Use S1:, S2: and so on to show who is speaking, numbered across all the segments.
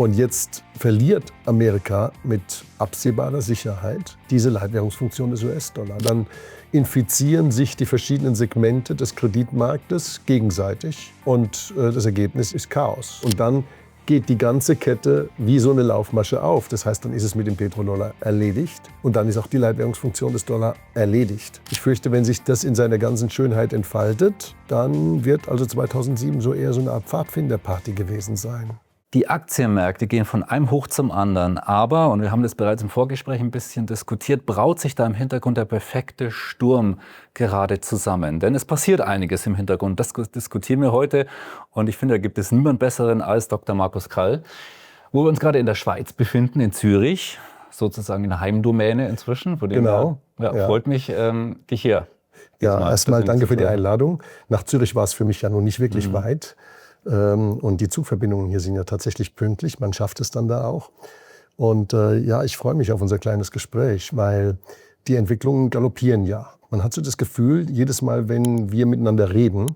S1: Und jetzt verliert Amerika mit absehbarer Sicherheit diese Leitwährungsfunktion des US-Dollar. Dann infizieren sich die verschiedenen Segmente des Kreditmarktes gegenseitig und das Ergebnis ist Chaos. Und dann geht die ganze Kette wie so eine Laufmasche auf. Das heißt, dann ist es mit dem Petrodollar erledigt und dann ist auch die Leitwährungsfunktion des Dollar erledigt. Ich fürchte, wenn sich das in seiner ganzen Schönheit entfaltet, dann wird also 2007 so eher so eine Art Pfadfinderparty gewesen sein.
S2: Die Aktienmärkte gehen von einem Hoch zum anderen, aber, und wir haben das bereits im Vorgespräch ein bisschen diskutiert, braut sich da im Hintergrund der perfekte Sturm gerade zusammen. Denn es passiert einiges im Hintergrund, das diskutieren wir heute und ich finde, da gibt es niemand Besseren als Dr. Markus Krall, wo wir uns gerade in der Schweiz befinden, in Zürich, sozusagen in der Heimdomäne inzwischen. Von dem
S1: Genau.
S2: her, freut mich, dich hier.
S1: Ja, erstmal danke für die Einladung. Nach Zürich war es für mich ja nun nicht wirklich weit. Und die Zugverbindungen hier sind ja tatsächlich pünktlich. Man schafft es dann da auch. Und ja, ich freue mich auf unser kleines Gespräch, weil die Entwicklungen galoppieren ja. Man hat so das Gefühl, jedes Mal, wenn wir miteinander reden,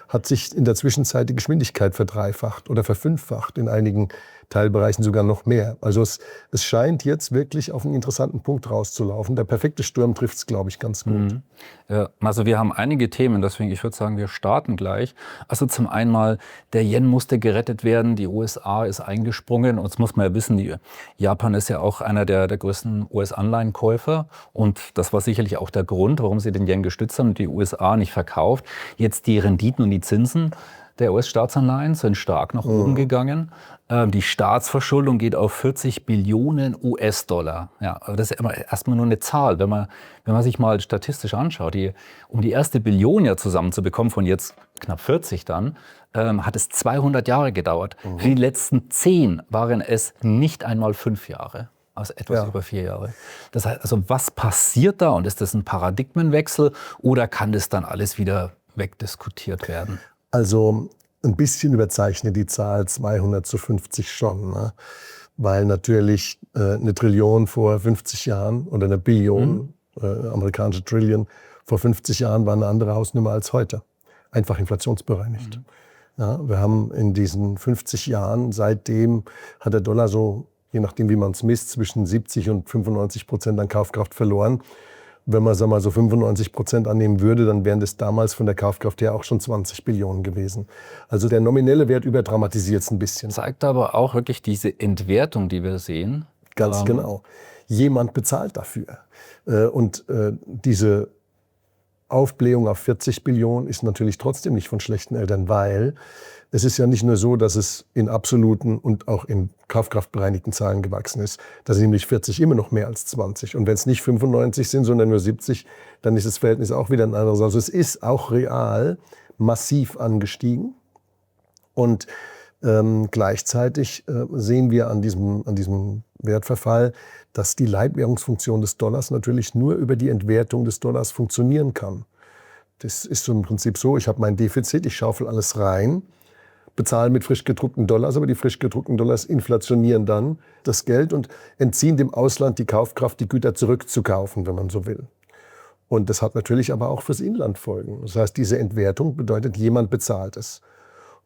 S1: hat sich in der Zwischenzeit die Geschwindigkeit verdreifacht oder verfünffacht, in einigen Teilbereichen sogar noch mehr. Also es scheint jetzt wirklich auf einen interessanten Punkt rauszulaufen. Der perfekte Sturm trifft es, glaube ich, ganz gut.
S2: Ja, also wir haben einige Themen, deswegen ich würde sagen, wir starten gleich. Also zum einen mal, der Yen musste gerettet werden, die USA ist eingesprungen und jetzt muss man ja wissen, Japan ist ja auch einer der größten US-Anleihenkäufer und das war sicherlich auch der Grund, warum sie den Yen gestützt haben und die USA nicht verkauft. Jetzt die Renditen und die Zinsen der US-Staatsanleihen sind stark nach oben gegangen. Die Staatsverschuldung geht auf 40 Billionen US-Dollar. Ja, aber das ist erstmal nur eine Zahl. Wenn man sich mal statistisch anschaut, um die erste Billion ja zusammenzubekommen, von jetzt knapp 40 dann, hat es 200 Jahre gedauert. Für die letzten 10 waren es nicht einmal 5 Jahre. Also etwas über 4 Jahre. Das heißt, also was passiert da? Und ist das ein Paradigmenwechsel oder kann das dann alles wieder wegdiskutiert werden?
S1: Also ein bisschen überzeichnet die Zahl 200 zu 50 schon, ne? Weil natürlich eine Trillion vor 50 Jahren oder eine Billion, amerikanische Trillion vor 50 Jahren war eine andere Hausnummer als heute. Einfach inflationsbereinigt. Ja, wir haben in diesen 50 Jahren, seitdem hat der Dollar so, je nachdem wie man es misst, zwischen 70 und 95% an Kaufkraft verloren. Wenn man sagen wir mal, so 95% annehmen würde, dann wären das damals von der Kaufkraft her auch schon 20 Billionen gewesen. Also der nominelle Wert überdramatisiert es ein bisschen.
S2: Zeigt aber auch wirklich diese Entwertung, die wir sehen.
S1: Ganz genau. Jemand bezahlt dafür. Und diese Aufblähung auf 40 Billionen ist natürlich trotzdem nicht von schlechten Eltern, weil es ist ja nicht nur so, dass es in absoluten und auch in kaufkraftbereinigten Zahlen gewachsen ist. Da sind nämlich 40 immer noch mehr als 20. Und wenn es nicht 95 sind, sondern nur 70, dann ist das Verhältnis auch wieder ein anderes. Also es ist auch real massiv angestiegen. Und gleichzeitig sehen wir an diesem Wertverfall, dass die Leitwährungsfunktion des Dollars natürlich nur über die Entwertung des Dollars funktionieren kann. Das ist so im Prinzip so, ich habe mein Defizit, ich schaufel alles rein, bezahle mit frisch gedruckten Dollars, aber die frisch gedruckten Dollars inflationieren dann das Geld und entziehen dem Ausland die Kaufkraft, die Güter zurückzukaufen, wenn man so will. Und das hat natürlich aber auch fürs Inland Folgen. Das heißt, diese Entwertung bedeutet, jemand bezahlt es.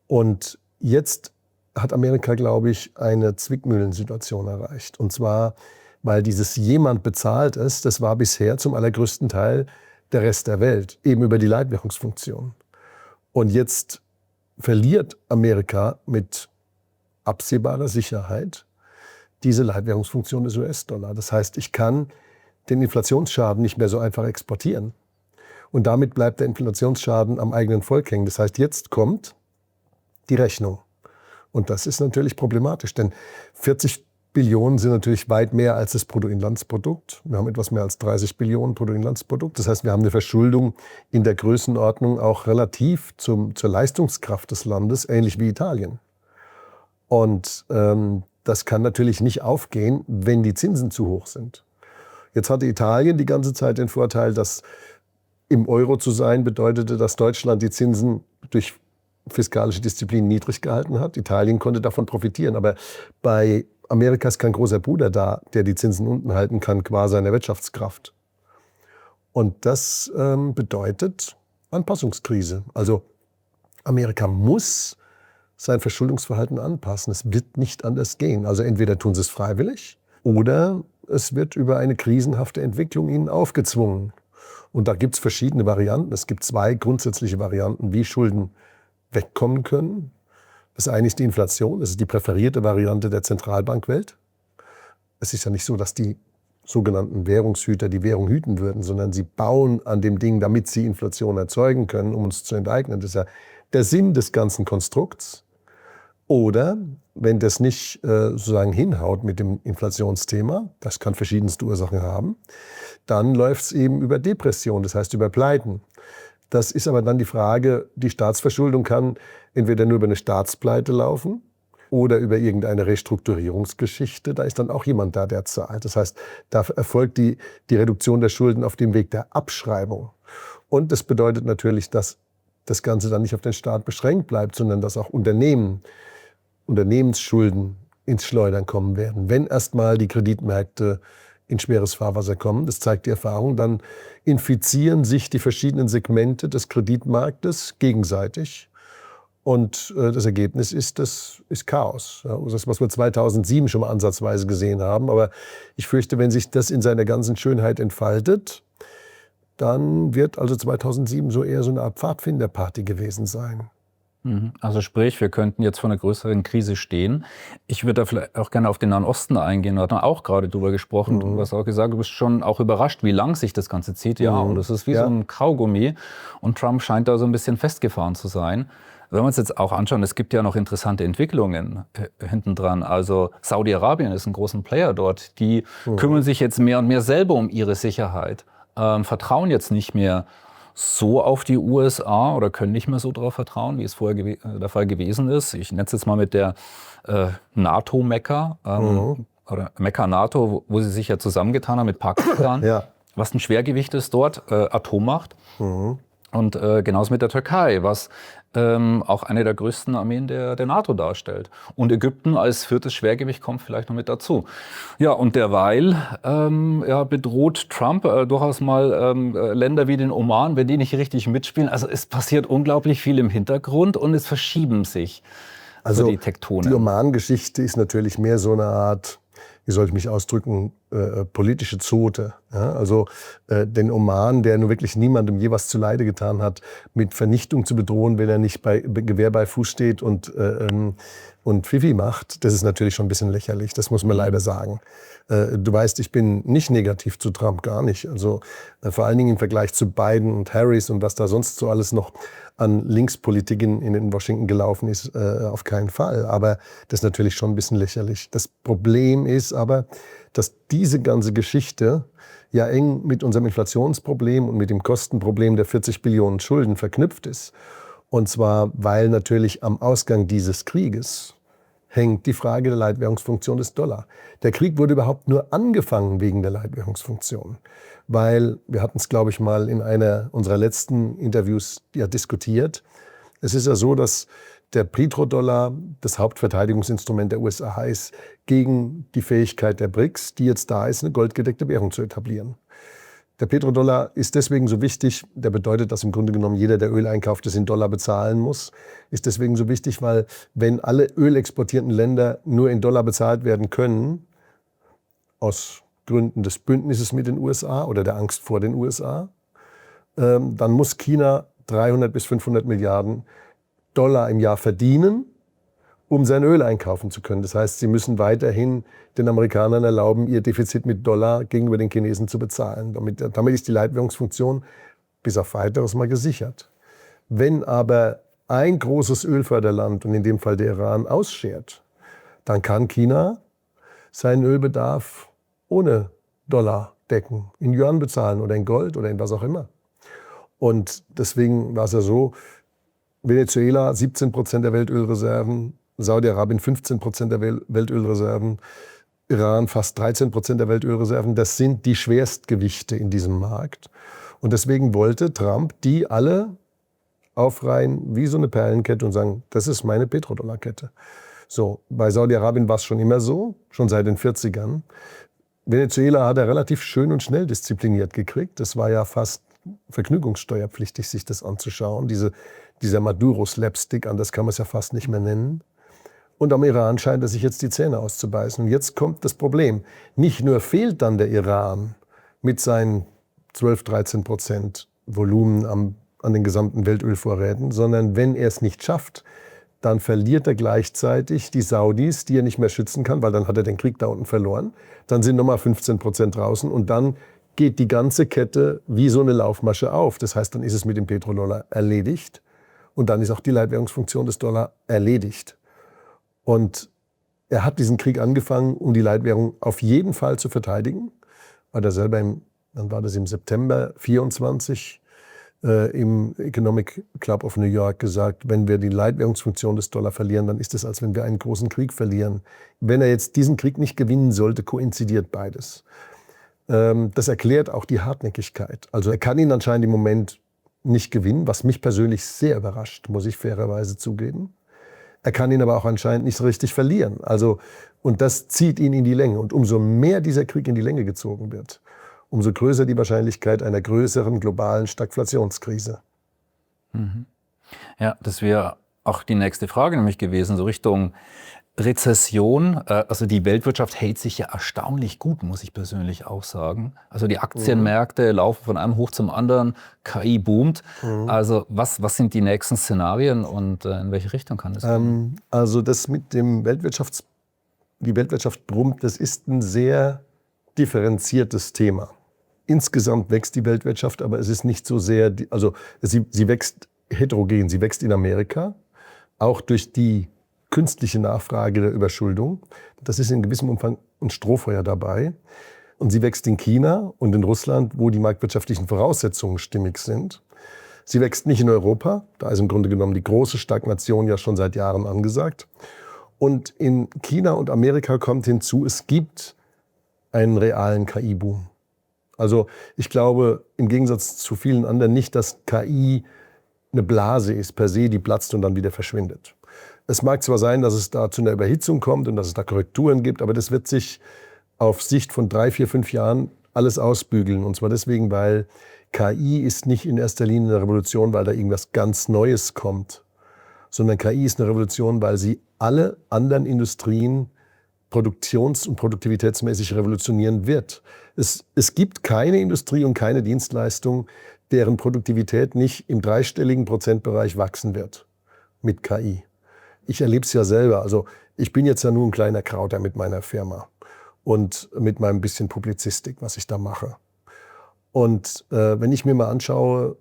S1: Und jetzt hat Amerika, glaube ich, eine Zwickmühlensituation erreicht. Und zwar, weil dieses jemand bezahlt es, das war bisher zum allergrößten Teil der Rest der Welt, eben über die Leitwährungsfunktion. Und jetzt verliert Amerika mit absehbarer Sicherheit diese Leitwährungsfunktion des US-Dollar. Das heißt, ich kann den Inflationsschaden nicht mehr so einfach exportieren. Und damit bleibt der Inflationsschaden am eigenen Volk hängen. Das heißt, jetzt kommt die Rechnung. Und das ist natürlich problematisch, denn 40 Billionen sind natürlich weit mehr als das Bruttoinlandsprodukt. Wir haben etwas mehr als 30 Billionen Bruttoinlandsprodukt. Das heißt, wir haben eine Verschuldung in der Größenordnung auch relativ zur Leistungskraft des Landes, ähnlich wie Italien. Und das kann natürlich nicht aufgehen, wenn die Zinsen zu hoch sind. Jetzt hatte Italien die ganze Zeit den Vorteil, dass im Euro zu sein bedeutete, dass Deutschland die Zinsen durch fiskalische Disziplin niedrig gehalten hat. Italien konnte davon profitieren. Aber bei Amerika ist kein großer Bruder da, der die Zinsen unten halten kann, qua seiner Wirtschaftskraft. Und das bedeutet Anpassungskrise. Also Amerika muss sein Verschuldungsverhalten anpassen. Es wird nicht anders gehen. Also entweder tun sie es freiwillig oder es wird über eine krisenhafte Entwicklung ihnen aufgezwungen. Und da gibt es verschiedene Varianten. Es gibt 2 grundsätzliche Varianten, wie Schulden wegkommen können. Das eine ist die Inflation. Das ist die präferierte Variante der Zentralbankwelt. Es ist ja nicht so, dass die sogenannten Währungshüter die Währung hüten würden, sondern sie bauen an dem Ding, damit sie Inflation erzeugen können, um uns zu enteignen. Das ist ja der Sinn des ganzen Konstrukts. Oder wenn das nicht sozusagen hinhaut mit dem Inflationsthema, das kann verschiedenste Ursachen haben, dann läuft es eben über Depression, das heißt über Pleiten. Das ist aber dann die Frage, die Staatsverschuldung kann entweder nur über eine Staatspleite laufen oder über irgendeine Restrukturierungsgeschichte. Da ist dann auch jemand da, der zahlt. Das heißt, da erfolgt die Reduktion der Schulden auf dem Weg der Abschreibung. Und das bedeutet natürlich, dass das Ganze dann nicht auf den Staat beschränkt bleibt, sondern dass auch Unternehmensschulden ins Schleudern kommen werden. Wenn erstmal die Kreditmärkte in schweres Fahrwasser kommen, das zeigt die Erfahrung, dann infizieren sich die verschiedenen Segmente des Kreditmarktes gegenseitig. Und das Ergebnis ist Chaos. Ja, das, was wir 2007 schon mal ansatzweise gesehen haben. Aber ich fürchte, wenn sich das in seiner ganzen Schönheit entfaltet, dann wird also 2007 so eher so eine Art Pfadfinderparty gewesen sein.
S2: Also sprich, wir könnten jetzt vor einer größeren Krise stehen. Ich würde da vielleicht auch gerne auf den Nahen Osten eingehen. Wir hatten auch gerade drüber gesprochen. Du hast auch gesagt, du bist schon auch überrascht, wie lang sich das Ganze zieht. Ja, und das ist wie so ein Kaugummi. Und Trump scheint da so ein bisschen festgefahren zu sein. Wenn wir uns jetzt auch anschauen, es gibt ja noch interessante Entwicklungen hinten dran. Also Saudi-Arabien ist ein großer Player dort. Die kümmern sich jetzt mehr und mehr selber um ihre Sicherheit. Vertrauen jetzt nicht mehr so auf die USA oder können nicht mehr so darauf vertrauen, wie es vorher der Fall gewesen ist. Ich nenne es jetzt mal mit der NATO-Mekka oder Mekka-NATO, wo sie sich ja zusammengetan haben mit Pakistan, was ein Schwergewicht ist dort, Atommacht. Und genauso mit der Türkei, was auch eine der größten Armeen der NATO darstellt. Und Ägypten als 4. Schwergewicht kommt vielleicht noch mit dazu. Ja, und derweil bedroht Trump durchaus mal Länder wie den Oman, wenn die nicht richtig mitspielen. Also es passiert unglaublich viel im Hintergrund und es verschieben sich die Tektonen.
S1: Die Oman-Geschichte ist natürlich mehr so eine Art, wie soll ich mich ausdrücken, politische Zote. Ja? Also den Oman, der nun wirklich niemandem je was zuleide getan hat, mit Vernichtung zu bedrohen, wenn er nicht bei Gewehr bei Fuß steht und Fifi macht, das ist natürlich schon ein bisschen lächerlich, das muss man leider sagen. Du weißt, ich bin nicht negativ zu Trump, gar nicht. Also vor allen Dingen im Vergleich zu Biden und Harris und was da sonst so alles noch an Linkspolitik in Washington gelaufen ist, auf keinen Fall. Aber das ist natürlich schon ein bisschen lächerlich. Das Problem ist aber, dass diese ganze Geschichte ja eng mit unserem Inflationsproblem und mit dem Kostenproblem der 40 Billionen Schulden verknüpft ist. Und zwar, weil natürlich am Ausgang dieses Krieges hängt die Frage der Leitwährungsfunktion des Dollar. Der Krieg wurde überhaupt nur angefangen wegen der Leitwährungsfunktion. Weil, wir hatten es, glaube ich, mal in einer unserer letzten Interviews diskutiert. Es ist ja so, dass der Petrodollar das Hauptverteidigungsinstrument der USA ist gegen die Fähigkeit der BRICS, die jetzt da ist, eine goldgedeckte Währung zu etablieren. Der Petrodollar ist deswegen so wichtig, der bedeutet, dass im Grunde genommen jeder, der Öl einkauft, das in Dollar bezahlen muss. Ist deswegen so wichtig, weil wenn alle ölexportierenden Länder nur in Dollar bezahlt werden können, aus Gründen des Bündnisses mit den USA oder der Angst vor den USA, dann muss China 300 bis 500 Milliarden Dollar im Jahr verdienen, um sein Öl einkaufen zu können. Das heißt, sie müssen weiterhin den Amerikanern erlauben, ihr Defizit mit Dollar gegenüber den Chinesen zu bezahlen. Damit ist die Leitwährungsfunktion bis auf Weiteres mal gesichert. Wenn aber ein großes Ölförderland, und in dem Fall der Iran, ausschert, dann kann China seinen Ölbedarf ohne Dollar decken, in Yuan bezahlen oder in Gold oder in was auch immer. Und deswegen war es ja so, Venezuela 17% der Weltölreserven, Saudi-Arabien 15% der Weltölreserven, Iran fast 13% der Weltölreserven. Das sind die Schwerstgewichte in diesem Markt. Und deswegen wollte Trump die alle aufreihen wie so eine Perlenkette und sagen, das ist meine Petrodollarkette. So, bei Saudi-Arabien war es schon immer so, schon seit den 40ern. Venezuela hat er relativ schön und schnell diszipliniert gekriegt. Das war ja fast vergnügungssteuerpflichtig, sich das anzuschauen, dieser Maduro-Slapstick, anders kann man es ja fast nicht mehr nennen. Und am Iran scheint er sich jetzt die Zähne auszubeißen. Und jetzt kommt das Problem. Nicht nur fehlt dann der Iran mit seinen 12-13% Volumen an den gesamten Weltölvorräten, sondern wenn er es nicht schafft, dann verliert er gleichzeitig die Saudis, die er nicht mehr schützen kann, weil dann hat er den Krieg da unten verloren. Dann sind nochmal 15% draußen und dann geht die ganze Kette wie so eine Laufmasche auf. Das heißt, dann ist es mit dem Petrodollar erledigt und dann ist auch die Leitwährungsfunktion des Dollar erledigt. Und er hat diesen Krieg angefangen, um die Leitwährung auf jeden Fall zu verteidigen. Hat er selber dann war das im September 24 im Economic Club of New York gesagt, wenn wir die Leitwährungsfunktion des Dollar verlieren, dann ist es, als wenn wir einen großen Krieg verlieren. Wenn er jetzt diesen Krieg nicht gewinnen sollte, koinzidiert beides. Das erklärt auch die Hartnäckigkeit. Also er kann ihn anscheinend im Moment nicht gewinnen, was mich persönlich sehr überrascht, muss ich fairerweise zugeben. Er kann ihn aber auch anscheinend nicht so richtig verlieren. Also, und das zieht ihn in die Länge. Und umso mehr dieser Krieg in die Länge gezogen wird, umso größer die Wahrscheinlichkeit einer größeren globalen Stagflationskrise.
S2: Ja, das wäre auch die nächste Frage nämlich gewesen, so Richtung Rezession. Also die Weltwirtschaft hält sich ja erstaunlich gut, muss ich persönlich auch sagen. Also die Aktienmärkte laufen von einem hoch zum anderen, KI boomt. Also was sind die nächsten Szenarien und in welche Richtung kann das gehen?
S1: Also das mit dem die Weltwirtschaft brummt, das ist ein sehr differenziertes Thema. Insgesamt wächst die Weltwirtschaft, aber es ist nicht so sehr, also sie wächst heterogen, sie wächst in Amerika, auch durch die künstliche Nachfrage der Überschuldung. Das ist in gewissem Umfang ein Strohfeuer dabei. Und sie wächst in China und in Russland, wo die marktwirtschaftlichen Voraussetzungen stimmig sind. Sie wächst nicht in Europa, da ist im Grunde genommen die große Stagnation ja schon seit Jahren angesagt. Und in China und Amerika kommt hinzu, es gibt einen realen KI-Boom. Also ich glaube im Gegensatz zu vielen anderen nicht, dass KI eine Blase ist per se, die platzt und dann wieder verschwindet. Es mag zwar sein, dass es da zu einer Überhitzung kommt und dass es da Korrekturen gibt, aber das wird sich auf Sicht von 3, 4, 5 Jahren alles ausbügeln. Und zwar deswegen, weil KI ist nicht in erster Linie eine Revolution, weil da irgendwas ganz Neues kommt, sondern KI ist eine Revolution, weil sie alle anderen Industrien produktions- und produktivitätsmäßig revolutionieren wird. Es gibt keine Industrie und keine Dienstleistung, deren Produktivität nicht im 3-stelligen Prozentbereich wachsen wird mit KI. Ich erlebe es ja selber. Also ich bin jetzt ja nur ein kleiner Krauter mit meiner Firma und mit meinem bisschen Publizistik, was ich da mache. Und wenn ich mir mal anschaue,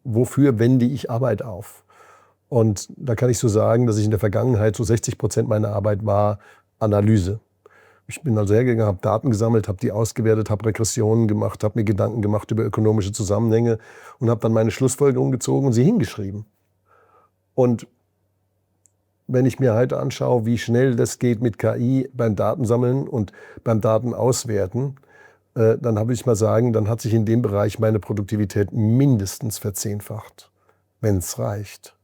S1: wofür wende ich Arbeit auf? Und da kann ich so sagen, dass ich in der Vergangenheit so 60% meiner Arbeit war Analyse. Ich bin also hergegangen, habe Daten gesammelt, habe die ausgewertet, habe Regressionen gemacht, habe mir Gedanken gemacht über ökonomische Zusammenhänge und habe dann meine Schlussfolgerungen gezogen und sie hingeschrieben. Und wenn ich mir heute anschaue, wie schnell das geht mit KI beim Datensammeln und beim Datenauswerten, dann würde ich mal sagen, dann hat sich in dem Bereich meine Produktivität mindestens verzehnfacht, wenn es reicht.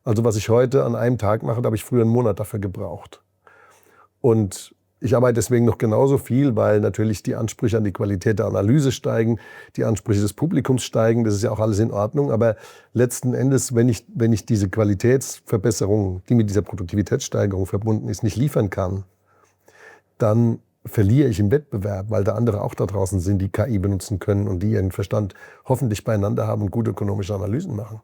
S1: Also was ich heute an einem Tag mache, da habe ich früher einen Monat dafür gebraucht. Und ich arbeite deswegen noch genauso viel, weil natürlich die Ansprüche an die Qualität der Analyse steigen, die Ansprüche des Publikums steigen, das ist ja auch alles in Ordnung. Aber letzten Endes, wenn ich diese Qualitätsverbesserung, die mit dieser Produktivitätssteigerung verbunden ist, nicht liefern kann, dann verliere ich im Wettbewerb, weil da andere auch da draußen sind, die KI benutzen können und die ihren Verstand hoffentlich beieinander haben und gute ökonomische Analysen machen.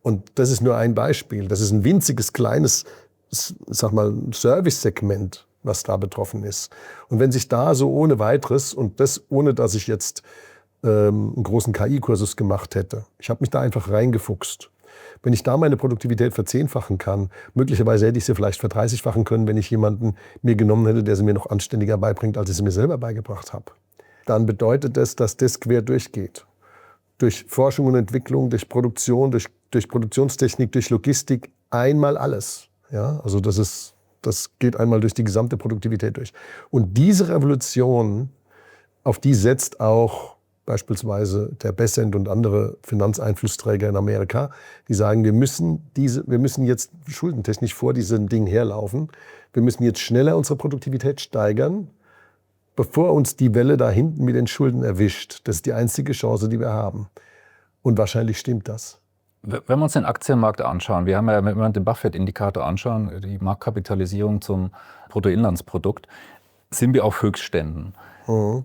S1: Und das ist nur ein Beispiel. Das ist ein winziges, kleines, sag mal, Service-Segment, was da betroffen ist. Und wenn sich da so ohne weiteres, und das ohne, dass ich jetzt einen großen KI-Kursus gemacht hätte, ich habe mich da einfach reingefuchst. Wenn ich da meine Produktivität verzehnfachen kann, möglicherweise hätte ich sie vielleicht verdreißigfachen können, wenn ich jemanden mir genommen hätte, der sie mir noch anständiger beibringt, als ich sie mir selber beigebracht habe. Dann bedeutet das, dass das quer durchgeht. Durch Forschung und Entwicklung, durch Produktion, durch Produktionstechnik, durch Logistik, einmal alles. Ja, also das geht einmal durch die gesamte Produktivität durch. Und diese Revolution, auf die setzt auch beispielsweise der Bessent und andere Finanzeinflussträger in Amerika, die sagen, wir müssen jetzt schuldentechnisch vor diesem Ding herlaufen. Wir müssen jetzt schneller unsere Produktivität steigern, bevor uns die Welle da hinten mit den Schulden erwischt. Das ist die einzige Chance, die wir haben. Und wahrscheinlich stimmt das.
S2: Wenn wir uns den Aktienmarkt anschauen, wir haben ja, wenn wir den Buffett-Indikator anschauen, die Marktkapitalisierung zum Bruttoinlandsprodukt, sind wir auf Höchstständen.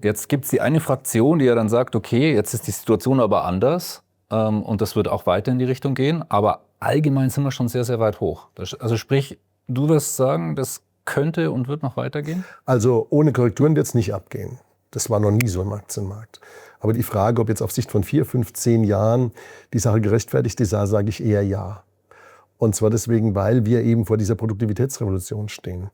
S2: Jetzt gibt es die eine Fraktion, die ja dann sagt, okay, jetzt ist die Situation aber anders und das wird auch weiter in die Richtung gehen, aber allgemein sind wir schon sehr, sehr weit hoch. Also sprich, du wirst sagen, das könnte und wird noch weitergehen?
S1: Also ohne Korrekturen wird es nicht abgehen. Das war noch nie so im Aktienmarkt. Aber die Frage, ob jetzt auf Sicht von 4, 5, 10 Jahren die Sache gerechtfertigt ist, da sage ich eher ja. Und zwar deswegen, weil wir eben vor dieser Produktivitätsrevolution stehen.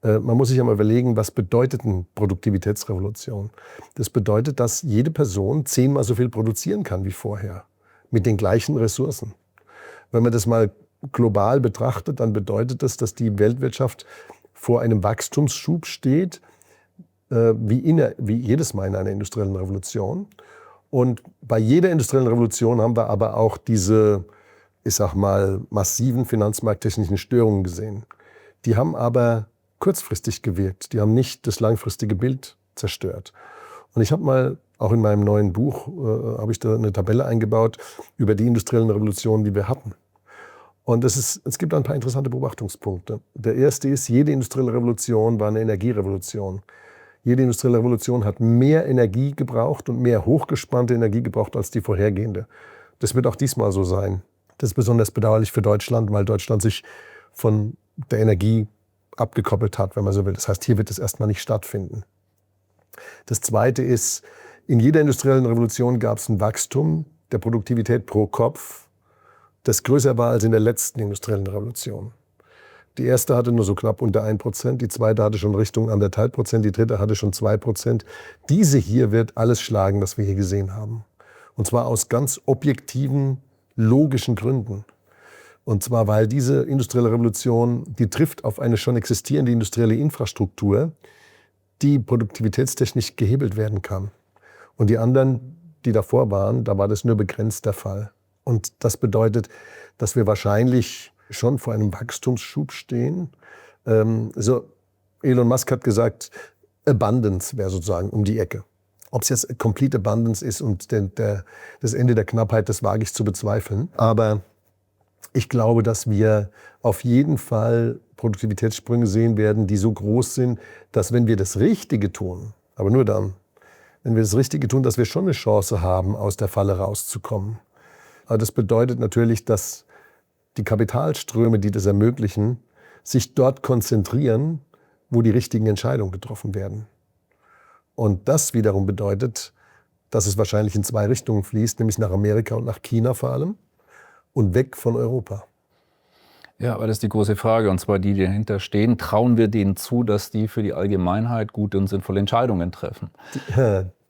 S1: Man muss sich ja mal überlegen, was bedeutet eine Produktivitätsrevolution? Das bedeutet, dass jede Person 10-mal so viel produzieren kann wie vorher, mit den gleichen Ressourcen. Wenn man das mal global betrachtet, dann bedeutet das, dass die Weltwirtschaft vor einem Wachstumsschub steht, wie jedes Mal in einer industriellen Revolution. Und bei jeder industriellen Revolution haben wir aber auch diese, ich sag mal, massiven finanzmarkttechnischen Störungen gesehen. Die haben aber kurzfristig gewirkt. Die haben nicht das langfristige Bild zerstört. Und ich habe mal, auch in meinem neuen Buch, habe ich da eine Tabelle eingebaut über die industriellen Revolutionen, die wir hatten. Und es gibt ein paar interessante Beobachtungspunkte. Der erste ist, jede industrielle Revolution war eine Energierevolution. Jede industrielle Revolution hat mehr Energie gebraucht und mehr hochgespannte Energie gebraucht als die vorhergehende. Das wird auch diesmal so sein. Das ist besonders bedauerlich für Deutschland, weil Deutschland sich von der Energie abgekoppelt hat, wenn man so will. Das heißt, hier wird es erstmal nicht stattfinden. Das Zweite ist, in jeder industriellen Revolution gab es ein Wachstum der Produktivität pro Kopf, das größer war als in der letzten industriellen Revolution. Die erste hatte nur so knapp unter 1%, die zweite hatte schon Richtung 1,5%, die dritte hatte schon 2%. Diese hier wird alles schlagen, was wir hier gesehen haben. Und zwar aus ganz objektiven, logischen Gründen. Und zwar, weil diese industrielle Revolution, die trifft auf eine schon existierende industrielle Infrastruktur, die produktivitätstechnisch gehebelt werden kann. Und die anderen, die davor waren, da war das nur begrenzt der Fall. Und das bedeutet, dass wir wahrscheinlich schon vor einem Wachstumsschub stehen. Elon Musk hat gesagt, Abundance wäre sozusagen um die Ecke. Ob es jetzt Complete Abundance ist und das Ende der Knappheit, das wage ich zu bezweifeln. Aber ich glaube, dass wir auf jeden Fall Produktivitätssprünge sehen werden, die so groß sind, dass wenn wir das Richtige tun, aber nur dann, wenn wir das Richtige tun, dass wir schon eine Chance haben, aus der Falle rauszukommen. Aber das bedeutet natürlich, dass die Kapitalströme, die das ermöglichen, sich dort konzentrieren, wo die richtigen Entscheidungen getroffen werden. Und das wiederum bedeutet, dass es wahrscheinlich in 2 Richtungen fließt, nämlich nach Amerika und nach China vor allem und weg von Europa.
S2: Ja, aber das ist die große Frage, und zwar die dahinter stehen. Trauen wir denen zu, dass die für die Allgemeinheit gute und sinnvolle Entscheidungen treffen?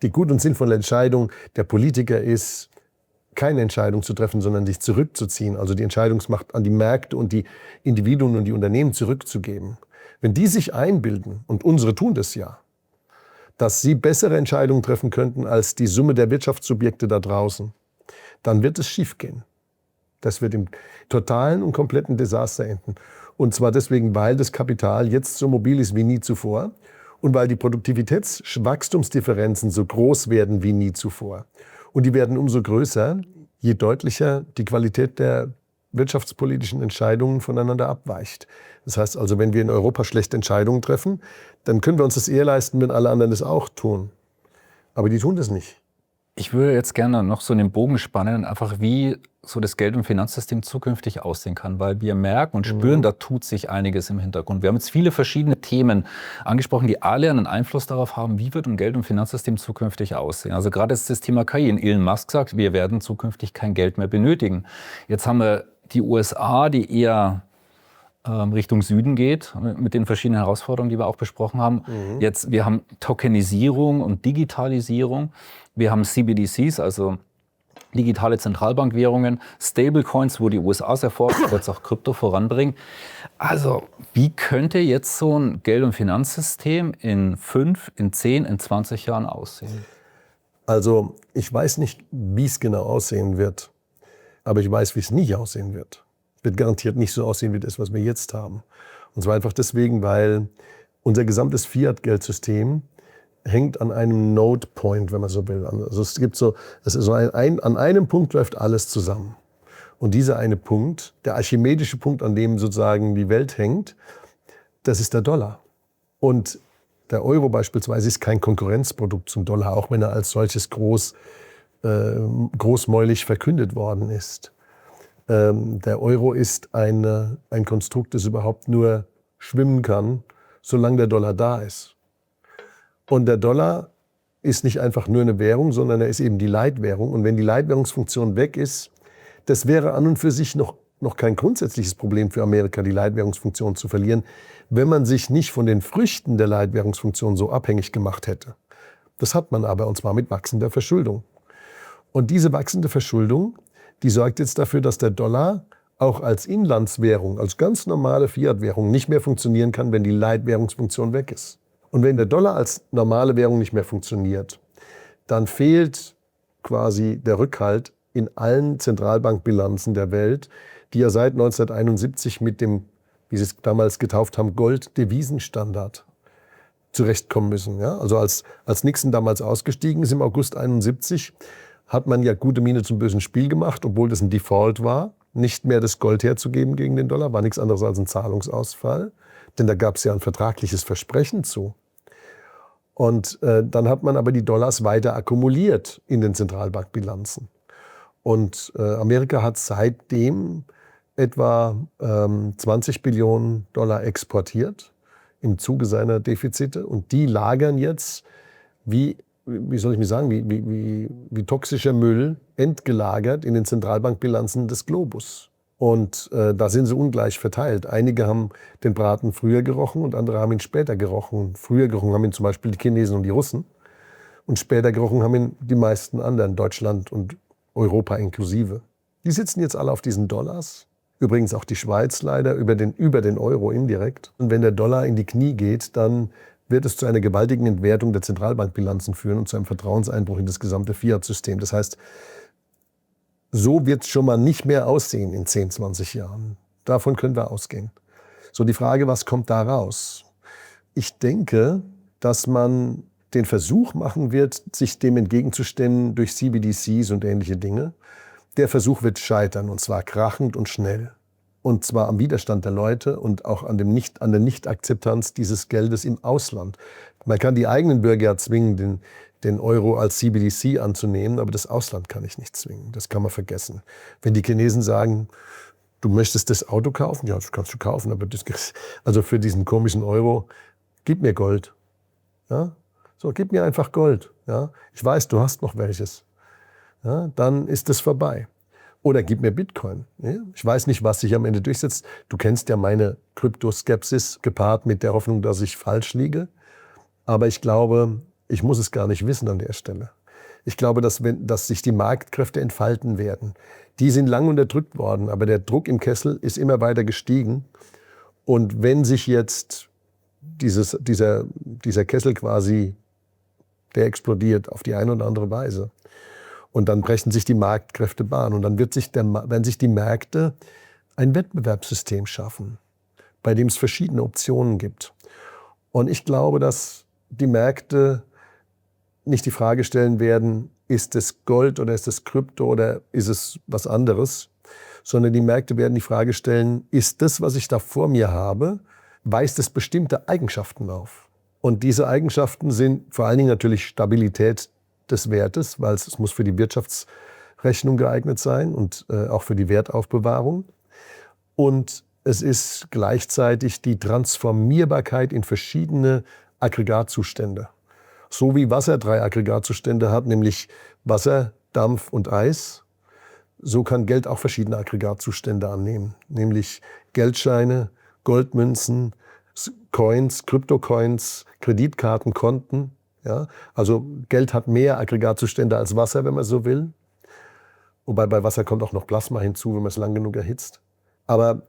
S1: Die gute und sinnvolle Entscheidung der Politiker ist, keine Entscheidung zu treffen, sondern sich zurückzuziehen, also die Entscheidungsmacht an die Märkte und die Individuen und die Unternehmen zurückzugeben. Wenn die sich einbilden, und unsere tun das ja, dass sie bessere Entscheidungen treffen könnten als die Summe der Wirtschaftssubjekte da draußen, dann wird es schiefgehen. Das wird im totalen und kompletten Desaster enden. Und zwar deswegen, weil das Kapital jetzt so mobil ist wie nie zuvor und weil die Produktivitätswachstumsdifferenzen so groß werden wie nie zuvor. Und die werden umso größer, je deutlicher die Qualität der wirtschaftspolitischen Entscheidungen voneinander abweicht. Das heißt also, wenn wir in Europa schlechte Entscheidungen treffen, dann können wir uns das eher leisten, wenn alle anderen das auch tun. Aber die tun das nicht.
S2: Ich würde jetzt gerne noch so einen Bogen spannen, einfach wie so das Geld- und Finanzsystem zukünftig aussehen kann, weil wir merken und spüren, da tut sich einiges im Hintergrund. Wir haben jetzt viele verschiedene Themen angesprochen, die alle einen Einfluss darauf haben, wie wird ein Geld- und Finanzsystem zukünftig aussehen. Also gerade ist das Thema KI. Elon Musk sagt, wir werden zukünftig kein Geld mehr benötigen. Jetzt haben wir die USA, die eher Richtung Süden geht, mit den verschiedenen Herausforderungen, die wir auch besprochen haben. Jetzt, wir haben Tokenisierung und Digitalisierung. Wir haben CBDCs, also digitale Zentralbankwährungen, Stablecoins, wo die USA sehr fortschrittlich jetzt auch Krypto voranbringen. Also wie könnte jetzt so ein Geld- und Finanzsystem in 5, in 10, in 20 Jahren aussehen?
S1: Also ich weiß nicht, wie es genau aussehen wird, aber ich weiß, wie es nicht aussehen wird. Es wird garantiert nicht so aussehen wie das, was wir jetzt haben. Und zwar einfach deswegen, weil unser gesamtes Fiat-Geldsystem hängt an einem Node-Point, wenn man so will. Also es gibt so, es ist so an einem Punkt läuft alles zusammen. Und dieser eine Punkt, der archimedische Punkt, an dem sozusagen die Welt hängt, das ist der Dollar. Und der Euro beispielsweise ist kein Konkurrenzprodukt zum Dollar, auch wenn er als solches großmäulig verkündet worden ist. Der Euro ist ein Konstrukt, das überhaupt nur schwimmen kann, solange der Dollar da ist. Und der Dollar ist nicht einfach nur eine Währung, sondern er ist eben die Leitwährung. Und wenn die Leitwährungsfunktion weg ist, das wäre an und für sich noch kein grundsätzliches Problem für Amerika, die Leitwährungsfunktion zu verlieren, wenn man sich nicht von den Früchten der Leitwährungsfunktion so abhängig gemacht hätte. Das hat man aber, und zwar mit wachsender Verschuldung. Und diese wachsende Verschuldung, die sorgt jetzt dafür, dass der Dollar auch als Inlandswährung, als ganz normale Fiat-Währung nicht mehr funktionieren kann, wenn die Leitwährungsfunktion weg ist. Und wenn der Dollar als normale Währung nicht mehr funktioniert, dann fehlt quasi der Rückhalt in allen Zentralbankbilanzen der Welt, die ja seit 1971 mit dem, wie sie es damals getauft haben, Gold-Devisenstandard zurechtkommen müssen. Ja? Also als Nixon damals ausgestiegen ist im August 1971, hat man ja gute Miene zum bösen Spiel gemacht, obwohl das ein Default war, nicht mehr das Gold herzugeben gegen den Dollar, war nichts anderes als ein Zahlungsausfall. Denn da gab es ja ein vertragliches Versprechen zu. Und dann hat man aber die Dollars weiter akkumuliert in den Zentralbankbilanzen. Und Amerika hat seitdem etwa 20 Billionen Dollar exportiert im Zuge seiner Defizite. Und die lagern jetzt wie toxischer Müll entgelagert in den Zentralbankbilanzen des Globus. Und da sind sie ungleich verteilt. Einige haben den Braten früher gerochen und andere haben ihn später gerochen. Früher gerochen haben ihn zum Beispiel die Chinesen und die Russen. Und später gerochen haben ihn die meisten anderen, Deutschland und Europa inklusive. Die sitzen jetzt alle auf diesen Dollars. Übrigens auch die Schweiz leider über den Euro indirekt. Und wenn der Dollar in die Knie geht, dann wird es zu einer gewaltigen Entwertung der Zentralbankbilanzen führen und zu einem Vertrauenseinbruch in das gesamte Fiat-System. Das heißt, so wird es schon mal nicht mehr aussehen in 10, 20 Jahren. Davon können wir ausgehen. So, die Frage, was kommt da raus? Ich denke, dass man den Versuch machen wird, sich dem entgegenzustemmen durch CBDCs und ähnliche Dinge. Der Versuch wird scheitern, und zwar krachend und schnell. Und zwar am Widerstand der Leute und auch an der Nichtakzeptanz dieses Geldes im Ausland. Man kann die eigenen Bürger zwingen, den Euro als CBDC anzunehmen, aber das Ausland kann ich nicht zwingen. Das kann man vergessen. Wenn die Chinesen sagen, du möchtest das Auto kaufen, ja, das kannst du kaufen, aber also für diesen komischen Euro, gib mir Gold. Ja? So, gib mir einfach Gold. Ja? Ich weiß, du hast noch welches. Ja? Dann ist es vorbei. Oder gib mir Bitcoin. Ja? Ich weiß nicht, was sich am Ende durchsetzt. Du kennst ja meine Kryptoskepsis gepaart mit der Hoffnung, dass ich falsch liege. Aber ich glaube, ich muss es gar nicht wissen an der Stelle. Ich glaube, dass sich die Marktkräfte entfalten werden. Die sind lang unterdrückt worden, aber der Druck im Kessel ist immer weiter gestiegen. Und wenn sich jetzt dieser Kessel quasi, der explodiert auf die eine oder andere Weise. Und dann brechen sich die Marktkräfte Bahn. Und dann werden sich die Märkte ein Wettbewerbssystem schaffen, bei dem es verschiedene Optionen gibt. Und ich glaube, dass die Märkte nicht die Frage stellen werden, ist es Gold oder ist es Krypto oder ist es was anderes, sondern die Märkte werden die Frage stellen, ist das, was ich da vor mir habe, weist es bestimmte Eigenschaften auf. Und diese Eigenschaften sind vor allen Dingen natürlich Stabilität des Wertes, weil es muss für die Wirtschaftsrechnung geeignet sein und auch für die Wertaufbewahrung. Und es ist gleichzeitig die Transformierbarkeit in verschiedene Aggregatzustände. So wie Wasser 3 Aggregatzustände hat, nämlich Wasser, Dampf und Eis, so kann Geld auch verschiedene Aggregatzustände annehmen, nämlich Geldscheine, Goldmünzen, Coins, Kryptocoins, Kreditkartenkonten. Ja? Also Geld hat mehr Aggregatzustände als Wasser, wenn man so will. Wobei bei Wasser kommt auch noch Plasma hinzu, wenn man es lang genug erhitzt. Aber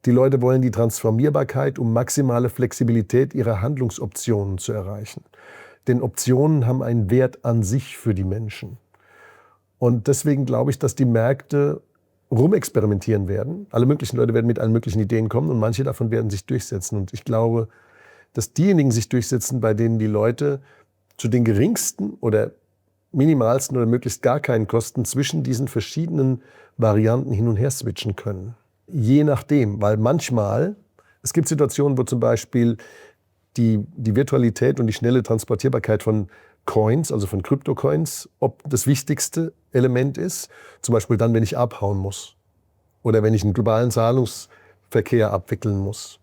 S1: die Leute wollen die Transformierbarkeit, um maximale Flexibilität ihrer Handlungsoptionen zu erreichen. Denn Optionen haben einen Wert an sich für die Menschen. Und deswegen glaube ich, dass die Märkte rumexperimentieren werden. Alle möglichen Leute werden mit allen möglichen Ideen kommen und manche davon werden sich durchsetzen. Und ich glaube, dass diejenigen sich durchsetzen, bei denen die Leute zu den geringsten oder minimalsten oder möglichst gar keinen Kosten zwischen diesen verschiedenen Varianten hin und her switchen können. Je nachdem, weil manchmal, es gibt Situationen, wo zum Beispiel die Virtualität und die schnelle Transportierbarkeit von Coins, also von Kryptocoins, ob das wichtigste Element ist. Zum Beispiel dann, wenn ich abhauen muss oder wenn ich einen globalen Zahlungsverkehr abwickeln muss.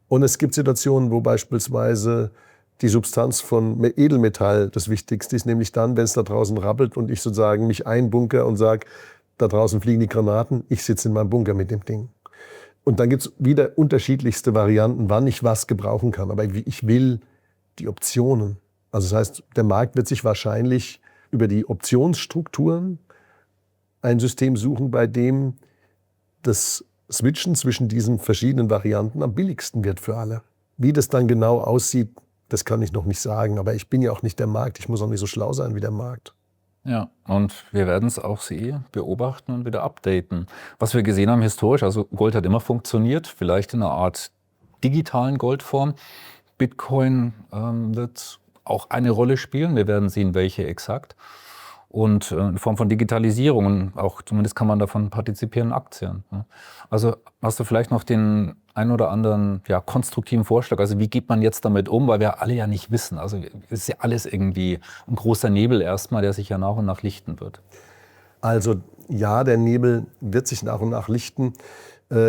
S1: Und es gibt Situationen, wo beispielsweise die Substanz von Edelmetall das Wichtigste ist, nämlich dann, wenn es da draußen rappelt und ich sozusagen mich einbunker und sage, da draußen fliegen die Granaten, ich sitze in meinem Bunker mit dem Ding. Und dann gibt es wieder unterschiedlichste Varianten, wann ich was gebrauchen kann. Aber ich will die Optionen. Also das heißt, der Markt wird sich wahrscheinlich über die Optionsstrukturen ein System suchen, bei dem das Switchen zwischen diesen verschiedenen Varianten am billigsten wird für alle. Wie das dann genau aussieht, das kann ich noch nicht sagen. Aber ich bin ja auch nicht der Markt. Ich muss auch nicht so schlau sein wie der Markt.
S2: Ja, und wir werden es auch beobachten und wieder updaten. Was wir gesehen haben historisch, also Gold hat immer funktioniert, vielleicht in einer Art digitalen Goldform. Bitcoin wird auch eine Rolle spielen. Wir werden sehen, welche exakt. Und in Form von Digitalisierung, und auch zumindest kann man davon partizipieren, Aktien. Also hast du vielleicht noch den einen oder anderen konstruktiven Vorschlag? Also wie geht man jetzt damit um, weil wir alle ja nicht wissen. Also es ist ja alles irgendwie ein großer Nebel erstmal, der sich ja nach und nach lichten wird.
S1: Also ja, der Nebel wird sich nach und nach lichten.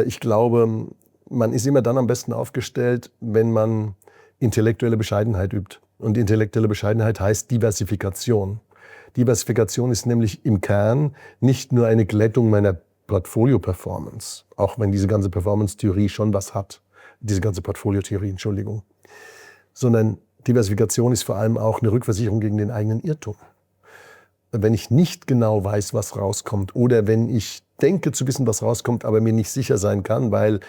S1: Ich glaube, man ist immer dann am besten aufgestellt, wenn man intellektuelle Bescheidenheit übt. Und intellektuelle Bescheidenheit heißt Diversifikation. Diversifikation ist nämlich im Kern nicht nur eine Glättung meiner Portfolio-Performance, auch wenn diese ganze Performance-Theorie schon was hat, diese ganze Portfolio-Theorie, Entschuldigung, sondern Diversifikation ist vor allem auch eine Rückversicherung gegen den eigenen Irrtum. Wenn ich nicht genau weiß, was rauskommt, oder wenn ich denke zu wissen, was rauskommt, aber mir nicht sicher sein kann, weil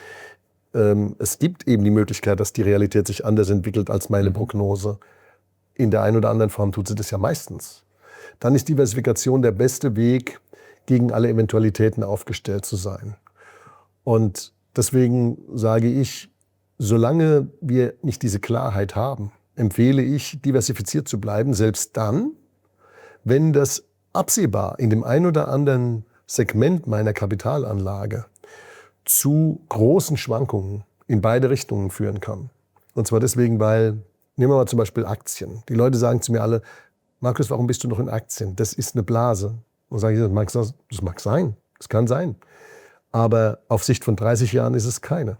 S1: es gibt eben die Möglichkeit, dass die Realität sich anders entwickelt als meine Prognose. In der einen oder anderen Form tut sie das ja meistens. Dann ist Diversifikation der beste Weg, gegen alle Eventualitäten aufgestellt zu sein. Und deswegen sage ich, solange wir nicht diese Klarheit haben, empfehle ich, diversifiziert zu bleiben, selbst dann, wenn das absehbar in dem einen oder anderen Segment meiner Kapitalanlage zu großen Schwankungen in beide Richtungen führen kann. Und zwar deswegen, weil, nehmen wir mal zum Beispiel Aktien. Die Leute sagen zu mir alle, Markus, warum bist du noch in Aktien? Das ist eine Blase. Und sage ich, das mag sein, das kann sein. Aber auf Sicht von 30 Jahren ist es keine.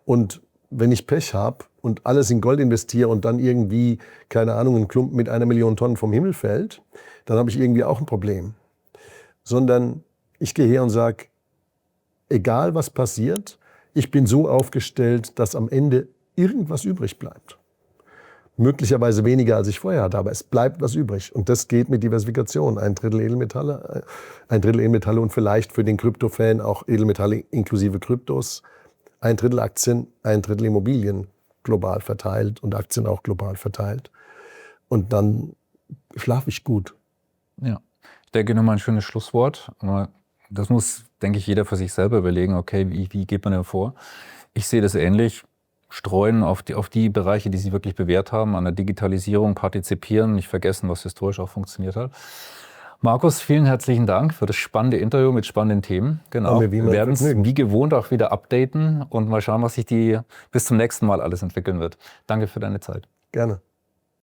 S1: Und wenn ich Pech habe und alles in Gold investiere und dann irgendwie, keine Ahnung, ein Klumpen mit 1 Million Tonnen vom Himmel fällt, dann habe ich irgendwie auch ein Problem. Sondern ich gehe her und sage, egal was passiert, ich bin so aufgestellt, dass am Ende irgendwas übrig bleibt. Möglicherweise weniger, als ich vorher hatte, aber es bleibt was übrig. Und das geht mit Diversifikation. 1/3 Edelmetalle, 1/3 Edelmetalle und vielleicht für den Krypto-Fan auch Edelmetalle inklusive Kryptos. 1/3 Aktien, 1/3 Immobilien global verteilt und Aktien auch global verteilt. Und dann schlafe ich gut.
S2: Ja, ich denke, nochmal ein schönes Schlusswort. Das muss, denke ich, jeder für sich selber überlegen, okay, wie geht man da vor? Ich sehe das ähnlich. Streuen auf die Bereiche, die sie wirklich bewährt haben, an der Digitalisierung partizipieren, nicht vergessen, was historisch auch funktioniert hat. Markus, vielen herzlichen Dank für das spannende Interview mit spannenden Themen. Genau. Wir werden es wie gewohnt auch wieder updaten und mal schauen, was sich bis zum nächsten Mal alles entwickeln wird. Danke für deine Zeit.
S1: Gerne.